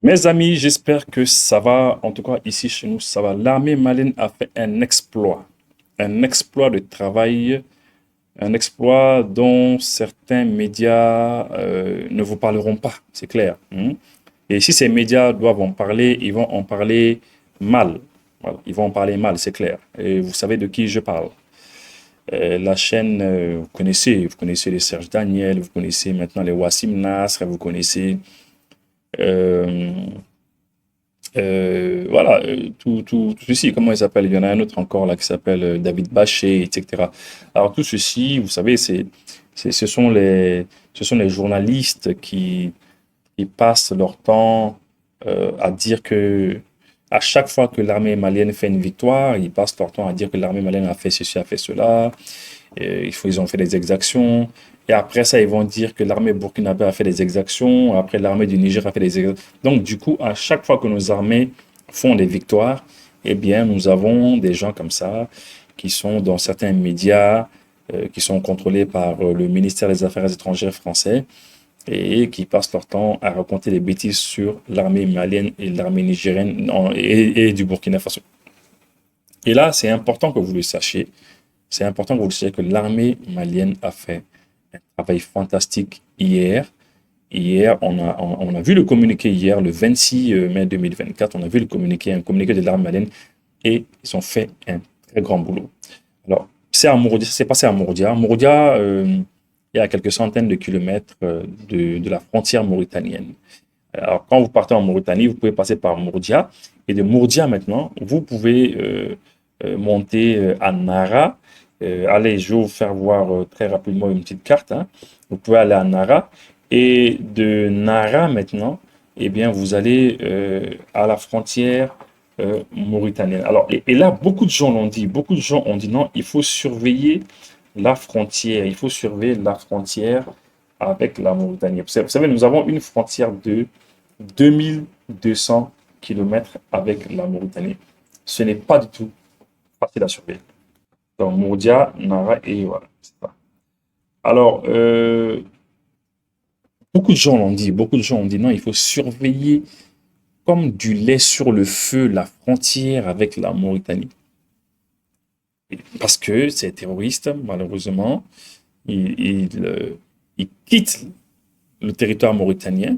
Mes amis, j'espère que ça va. En tout cas, ici chez nous, ça va. L'armée malienne a fait un exploit de travail, un exploit dont certains médias ne vous parleront pas, c'est clair. Et si ces médias doivent en parler, ils vont en parler mal. Voilà, ils vont en parler mal, c'est clair. Et vous savez de qui je parle. La chaîne, vous connaissez les Serge Daniel, vous connaissez maintenant les Wassim Nasr, vous connaissez euh, voilà, tout ceci, comment il s'appelle? Il y en a un autre encore là qui s'appelle David Bachet, etc. Alors tout ceci, vous savez, ce sont les journalistes qui passent leur temps à dire que à chaque fois que l'armée malienne fait une victoire, ils passent leur temps à dire que l'armée malienne a fait ceci, a fait cela, ils ont fait des exactions. Et après ça, ils vont dire que l'armée burkinabé a fait des exactions. Après, l'armée du Niger a fait des exactions. Donc, du coup, à chaque fois que nos armées font des victoires, eh bien, nous avons des gens comme ça qui sont dans certains médias, qui sont contrôlés par le ministère des Affaires étrangères français et qui passent leur temps à raconter des bêtises sur l'armée malienne et l'armée nigérienne et du Burkina Faso. Et là, c'est important que vous le sachiez. C'est important que vous le sachiez que l'armée malienne a fait un travail fantastique hier. Hier, on a vu le communiqué hier, le 26 mai 2024, on a vu le communiqué, un communiqué de l'armée malienne, et ils ont fait un très grand boulot. Alors, c'est passé à Mourdia. Mourdia, il y a quelques centaines de kilomètres de la frontière mauritanienne. Alors, quand vous partez en Mauritanie, vous pouvez passer par Mourdia. Et de Mourdia, maintenant, vous pouvez monter à Nara. Allez, je vais vous faire voir très rapidement une petite carte, hein. Vous pouvez aller à Nara. Et de Nara, maintenant, eh bien, vous allez à la frontière mauritanienne. Alors, et là, beaucoup de gens l'ont dit. Beaucoup de gens ont dit non, il faut surveiller la frontière. Il faut surveiller la frontière avec la Mauritanie. Vous savez, nous avons une frontière de 2200 kilomètres avec la Mauritanie. Ce n'est pas du tout facile à surveiller. Donc, Moudia, Nara et voilà. C'est ça. Alors, beaucoup de gens l'ont dit, beaucoup de gens ont dit non, il faut surveiller comme du lait sur le feu la frontière avec la Mauritanie. Parce que ces terroristes, malheureusement, ils quittent le territoire mauritanien,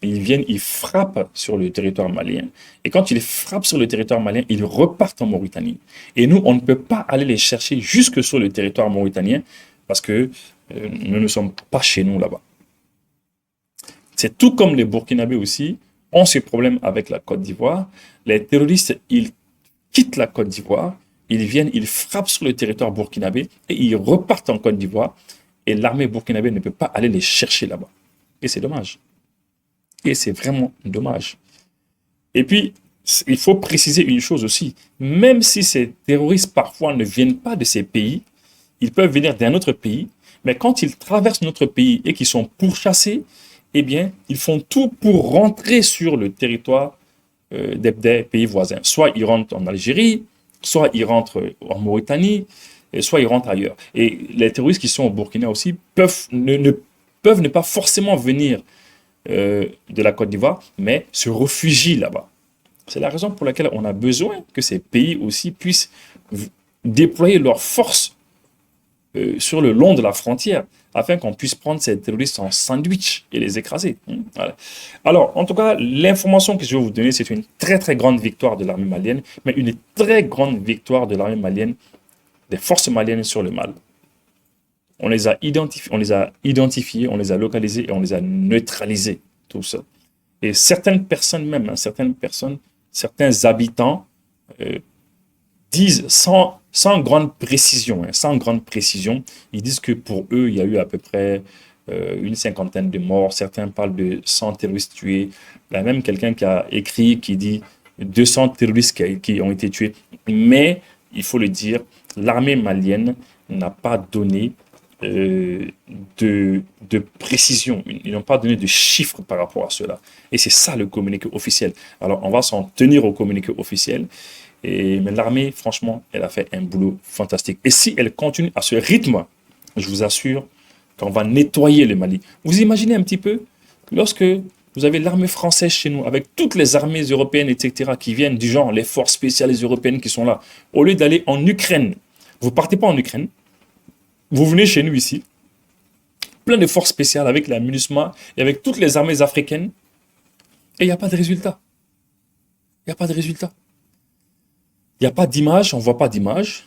ils viennent, ils frappent sur le territoire malien. Et quand ils frappent sur le territoire malien, ils repartent en Mauritanie. Et nous, on ne peut pas aller les chercher jusque sur le territoire mauritanien parce que nous ne sommes pas chez nous là-bas. C'est tout comme les Burkinabés aussi ont ce problème avec la Côte d'Ivoire. Les terroristes, ils quittent la Côte d'Ivoire, ils viennent, ils frappent sur le territoire burkinabé et ils repartent en Côte d'Ivoire. Et l'armée burkinabé ne peut pas aller les chercher là-bas. Et c'est dommage. Et c'est vraiment dommage. Et puis, il faut préciser une chose aussi. Même si ces terroristes parfois ne viennent pas de ces pays, ils peuvent venir d'un autre pays, mais quand ils traversent notre pays et qu'ils sont pourchassés, eh bien, ils font tout pour rentrer sur le territoire des pays voisins. Soit ils rentrent en Algérie, soit ils rentrent en Mauritanie, et soit ils rentrent ailleurs. Et les terroristes qui sont au Burkina aussi peuvent ne pas forcément venir de la Côte d'Ivoire, mais se réfugient là-bas. C'est la raison pour laquelle on a besoin que ces pays aussi puissent déployer leurs forces sur le long de la frontière, afin qu'on puisse prendre ces terroristes en sandwich et les écraser. Voilà. Alors, en tout cas, l'information que je vais vous donner, c'est une très très grande victoire de l'armée malienne, mais une très grande victoire de l'armée malienne, des forces maliennes sur le Mali. On les a identifiés, on les a localisés et on les a neutralisés, tout ça. Et certaines personnes même, hein, certains habitants euh, disent sans grande précision, hein, sans grande précision, ils disent que pour eux, il y a eu à peu près une cinquantaine de morts. Certains parlent de 100 terroristes tués. Il y a même quelqu'un qui a écrit qui dit 200 terroristes qui ont été tués. Mais, il faut le dire, l'armée malienne n'a pas donné euh, de précision. Ils n'ont pas donné de chiffres par rapport à cela. Et c'est ça le communiqué officiel. Alors, on va s'en tenir au communiqué officiel. Mais l'armée, franchement, elle a fait un boulot fantastique. Et si elle continue à ce rythme, je vous assure qu'on va nettoyer le Mali. Vous imaginez un petit peu, lorsque Vous avez l'armée française chez nous, avec toutes les armées européennes, etc., qui viennent du genre, les forces spéciales européennes qui sont là. Au lieu d'aller en Ukraine, vous partez pas en Ukraine, vous venez chez nous ici, plein de forces spéciales avec la MINUSMA et avec toutes les armées africaines, et il n'y a pas de résultat. Il n'y a pas de résultat. Il n'y a pas d'image, on ne voit pas d'image.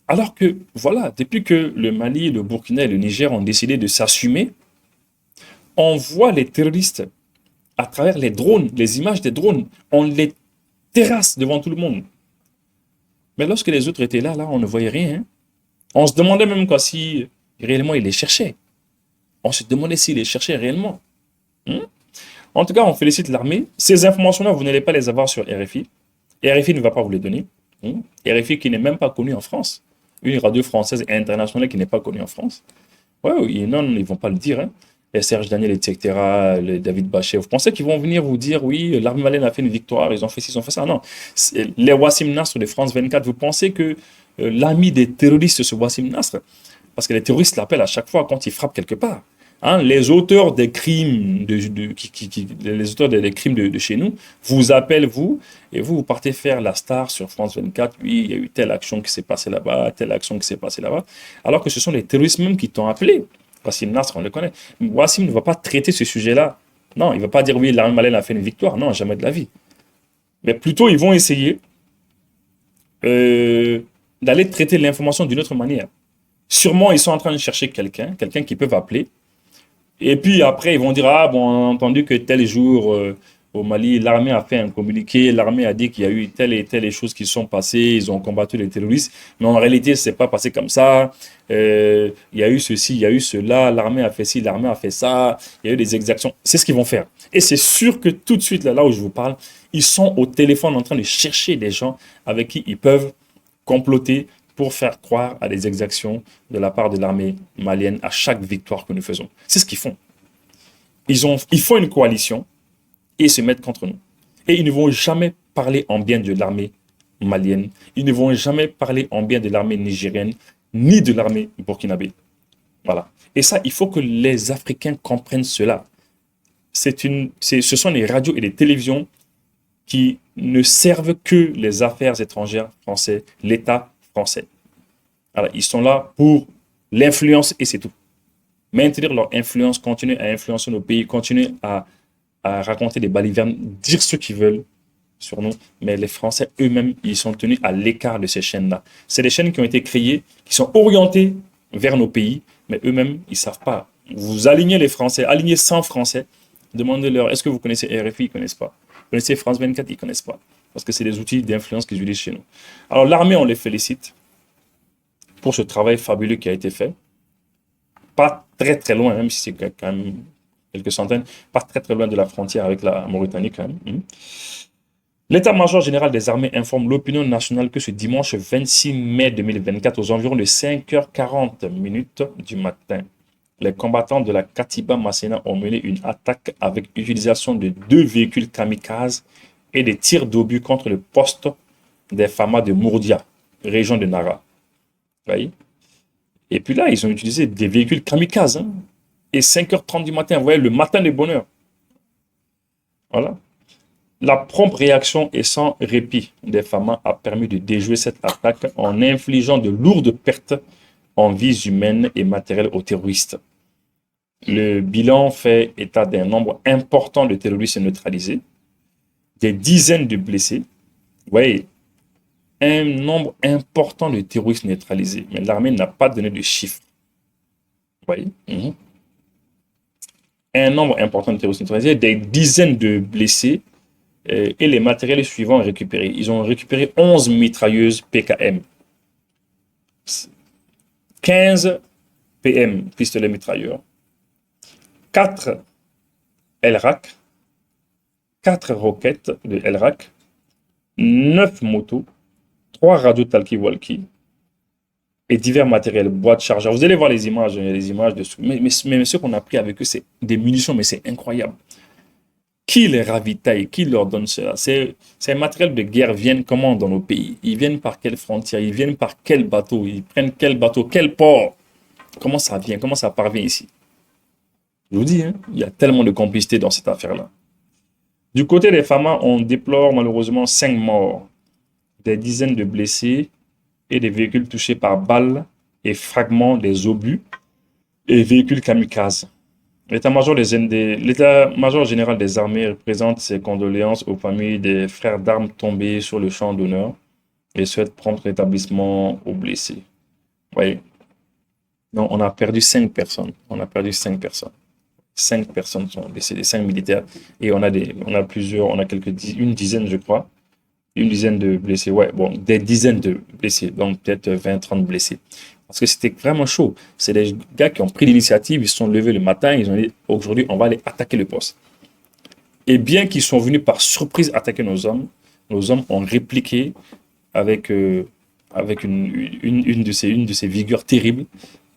Alors que, voilà, depuis que le Mali, le Burkina et le Niger ont décidé de s'assumer, on voit les terroristes à travers les drones, les images des drones. On les terrasse devant tout le monde. Mais lorsque les autres étaient là, on ne voyait rien. Hein. On se demandait même quoi, si réellement ils les cherchaient. On se demandait s'ils les cherchaient réellement. Hein. En tout cas, on félicite l'armée. Ces informations-là, vous n'allez pas les avoir sur RFI. RFI ne va pas vous les donner. Hein. RFI qui n'est même pas connu en France. Une radio française et internationale qui n'est pas connue en France. Ouais, non, ils ne vont pas le dire. Hein. Les Serge Daniel, etc., le David Bachet. Vous pensez qu'ils vont venir vous dire, oui, l'armée malienne a fait une victoire, ils ont fait ci, ils ont fait ça. Non. Les Wassim Nasr de France 24, vous pensez que l'ami des terroristes, ce Wassim Nasr, parce que les terroristes l'appellent à chaque fois quand ils frappent quelque part. Hein, les auteurs des crimes les auteurs des crimes de chez nous vous appellent, vous, et vous partez faire la star sur France 24. Oui, il y a eu telle action qui s'est passée là-bas, telle action qui s'est passée là-bas, alors que ce sont les terroristes même qui t'ont appelé. Wassim Nasr, on le connaît. Wassim ne va pas traiter ce sujet-là. Non, il ne va pas dire oui, l'armée malienne a fait une victoire. Non, jamais de la vie. Mais plutôt, ils vont essayer d'aller traiter l'information d'une autre manière. Sûrement, ils sont en train de chercher quelqu'un qu'ils peuvent appeler. Et puis après, ils vont dire, ah bon, on a entendu que tel jour au Mali, l'armée a fait un communiqué, l'armée a dit qu'il y a eu telle et telle choses qui sont passées, ils ont combattu les terroristes, mais en réalité, ce n'est pas passé comme ça. Il y a eu ceci, il y a eu cela, l'armée a fait ci, l'armée a fait ça, il y a eu des exactions. C'est ce qu'ils vont faire. Et c'est sûr que tout de suite, là où je vous parle, ils sont au téléphone en train de chercher des gens avec qui ils peuvent comploter pour faire croire à des exactions de la part de l'armée malienne à chaque victoire que nous faisons. C'est ce qu'ils font. Ils font une coalition et se mettent contre nous. Et ils ne vont jamais parler en bien de l'armée malienne. Ils ne vont jamais parler en bien de l'armée nigérienne, ni de l'armée burkinabé. Voilà. Et ça, il faut que les Africains comprennent cela. Ce sont les radios et les télévisions qui ne servent que les affaires étrangères françaises, l'État français. Alors, ils sont là pour l'influence et c'est tout. Maintenir leur influence, continuer à influencer nos pays, continuer à raconter des balivernes, dire ce qu'ils veulent sur nous. Mais les Français eux-mêmes, ils sont tenus à l'écart de ces chaînes-là. C'est des chaînes qui ont été créées, qui sont orientées vers nos pays, mais eux-mêmes, ils ne savent pas. Vous alignez les Français, alignez 100 Français, demandez-leur, est-ce que vous connaissez RFI? Ils ne connaissent pas. Vous connaissez France 24? Ils ne connaissent pas. Parce que c'est des outils d'influence qu'ils utilisent chez nous. Alors l'armée, on les félicite pour ce travail fabuleux qui a été fait. Pas très très loin, même si c'est quand même quelques centaines, pas très très loin de la frontière avec la Mauritanie quand même. L'état-major général des armées informe l'opinion nationale que ce dimanche 26 mai 2024, aux environs de 5h40 du matin, les combattants de la Katiba Masséna ont mené une attaque avec l'utilisation de 2 véhicules kamikazes et des tirs d'obus contre le poste des FAMA de Mourdia, région de Nara. Vous voyez? Et puis là, ils ont utilisé des véhicules kamikazes. Hein, et 5h30 du matin, vous voyez, le matin de bonheur. Voilà. La prompte réaction et sans répit des FAMA a permis de déjouer cette attaque en infligeant de lourdes pertes en vies humaines et matérielles aux terroristes. Le bilan fait état d'un nombre important de terroristes neutralisés, des dizaines de blessés. Vous voyez, un nombre important de terroristes neutralisés. Mais l'armée n'a pas donné de chiffres. Vous voyez? Un nombre important de terroristes neutralisés, des dizaines de blessés et les matériels suivants récupérés. Ils ont récupéré 11 mitrailleuses PKM, 15 PM, pistolets mitrailleurs, 4 LRAC, 4 roquettes de LRAC, 9 motos, 3 radios talkie-walkie et divers matériels, boîtes chargeurs. Vous allez voir les images, mais ce qu'on a pris avec eux, c'est des munitions, mais c'est incroyable. Qui les ravitaille? Qui leur donne cela? Ces matériels de guerre viennent comment dans nos pays? Ils viennent par quelle frontière? Ils viennent par quel bateau? Ils prennent quel bateau? Quel port? Comment ça vient? Comment ça parvient ici? Je vous dis, hein, il y a tellement de complicité dans cette affaire-là. Du côté des FAMA, on déplore malheureusement 5 morts, des dizaines de blessés et des véhicules touchés par balles et fragments des obus et véhicules kamikazes. L'état-major général des armées présente ses condoléances aux familles des frères d'armes tombés sur le champ d'honneur et souhaite prompt rétablissement aux blessés. Oui. Donc, on a perdu 5 personnes. On a perdu 5 personnes. 5 personnes sont décédées, 5 militaires. Et on a plusieurs, on a une dizaine, je crois. Une dizaine de blessés. Ouais, bon, des dizaines de blessés. Donc, peut-être 20, 30 blessés. Parce que c'était vraiment chaud. C'est des gars qui ont pris l'initiative, ils se sont levés le matin, ils ont dit, aujourd'hui, on va aller attaquer le poste. Et bien qu'ils sont venus par surprise attaquer nos hommes ont répliqué avec, avec une de ces vigueurs terribles.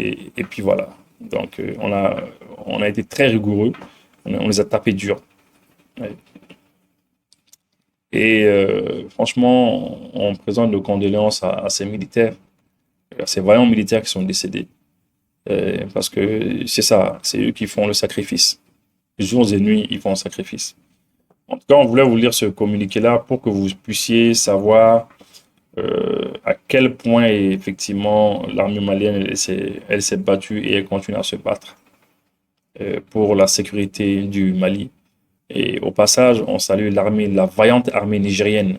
Et puis voilà. Donc, on a été très rigoureux. On les a tapés dur. Ouais. Et franchement, on présente nos condoléances à ces militaires, à ces vaillants militaires qui sont décédés. Parce que c'est ça, c'est eux qui font le sacrifice. Jours et nuits, ils font le sacrifice. En tout cas, on voulait vous lire ce communiqué-là pour que vous puissiez savoir à quel point effectivement l'armée malienne elle s'est battue et elle continue à se battre pour la sécurité du Mali. Et au passage, on salue la vaillante armée nigérienne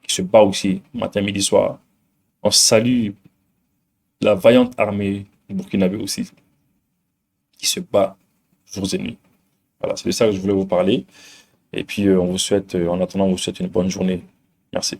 qui se bat aussi matin, midi, soir. On salue la vaillante armée burkinabé aussi qui se bat jours et nuits. Voilà, c'est de ça que je voulais vous parler. Et puis, en attendant, on vous souhaite une bonne journée. Merci.